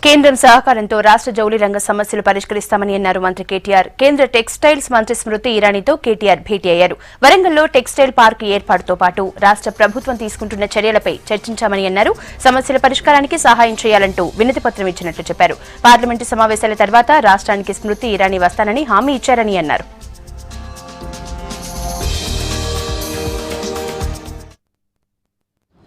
కేంద్రం సహకారంతో రాష్ట్ర జౌళి రంగ సమస్యలు పరిష్కరిస్తామని అన్నారు మంత్రి కేటీఆర్. కేంద్ర టెక్స్టైల్స్ మంత్రి స్మృతి ఇరానీతో కేటీఆర్ భేటీ అయ్యారు. వరంగల్లో టెక్స్టైల్ పార్క్ ఏర్పాటుతో పాటు రాష్ట్ర ప్రభుత్వం తీసుకుంటున్న చర్యలపై చర్చించామని అన్నారు. సమస్యల పరిష్కారానికి సహాయం చేయాలంటూ వినతి పత్రం ఇచ్చినట్లు చెప్పారు. పార్లమెంటు సమావేశాల తర్వాత రాష్ట్రానికి స్మృతి ఇరానీ వస్తానని హామీ ఇచ్చారని అన్నారు.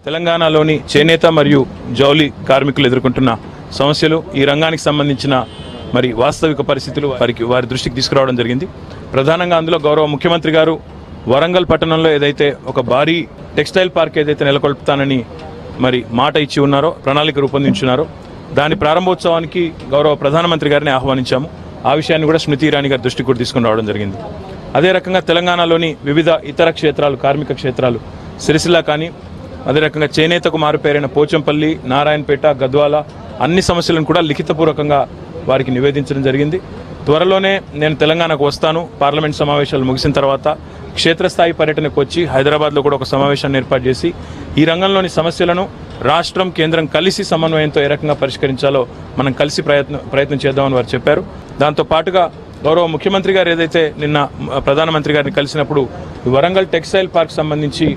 తెలంగాణలోని చేనేత మరియు జౌళి కార్మికులు ఎదుర్కొంటున్న సమస్యలు, ఈ రంగానికి సంబంధించిన వాస్తవిక పరిస్థితులు వారి దృష్టికి తీసుకురావడం జరిగింది. ప్రధానంగా అందులో గౌరవ ముఖ్యమంత్రి గారు వరంగల్ పట్టణంలో ఏదైతే ఒక భారీ టెక్స్టైల్ పార్క్ ఏదైతే నెలకొల్పుతానని మాట ఇచ్చి ఉన్నారో, ప్రణాళిక రూపొందించున్నారో, దాని ప్రారంభోత్సవానికి గౌరవ ప్రధానమంత్రి గారిని ఆహ్వానించాము. ఆ విషయాన్ని కూడా స్మృతి ఇరానీ గారి దృష్టికి కూడా తీసుకుని రావడం జరిగింది. అదే రకంగా తెలంగాణలోని వివిధ ఇతర క్షేత్రాలు, కార్మిక క్షేత్రాలు, సిరిసిల్ల కానీ, అదే రకంగా చేనేతకు మారుపేరైన పోచంపల్లి, నారాయణపేట, గద్వాల అన్ని సమస్యలను కూడా లిఖితపూర్వకంగా వారికి నివేదించడం జరిగింది. త్వరలోనే నేను తెలంగాణకు వస్తాను. పార్లమెంట్ సమావేశాలు ముగిసిన తర్వాత క్షేత్రస్థాయి పర్యటనకు వచ్చి హైదరాబాద్లో కూడా ఒక సమావేశాన్ని ఏర్పాటు చేసి ఈ రంగంలోని సమస్యలను రాష్ట్రం, కేంద్రం కలిసి సమన్వయంతో ఏ రకంగా పరిష్కరించాలో మనం కలిసి ప్రయత్నం చేద్దామని వారు చెప్పారు. దాంతో పాటుగా గౌరవ ముఖ్యమంత్రి గారు ఏదైతే నిన్న ప్రధానమంత్రి గారిని కలిసినప్పుడు ఈ వరంగల్ టెక్స్టైల్ పార్క్ సంబంధించి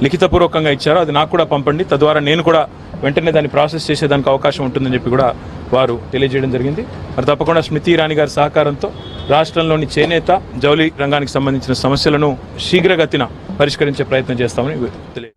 లిఖితపూర్వకంగా ఇచ్చారో అది నాకు కూడా పంపండి, తద్వారా నేను కూడా వెంటనే దాన్ని ప్రాసెస్ చేసేదానికి అవకాశం ఉంటుందని చెప్పి కూడా వారు తెలియజేయడం జరిగింది. తప్పకుండా స్మృతి ఇరానీ గారి సహకారంతో రాష్ట్రంలోని చేనేత, జౌళి రంగానికి సంబంధించిన సమస్యలను శీఘ్రగతిన పరిష్కరించే ప్రయత్నం చేస్తామని తెలియజేస్తారు.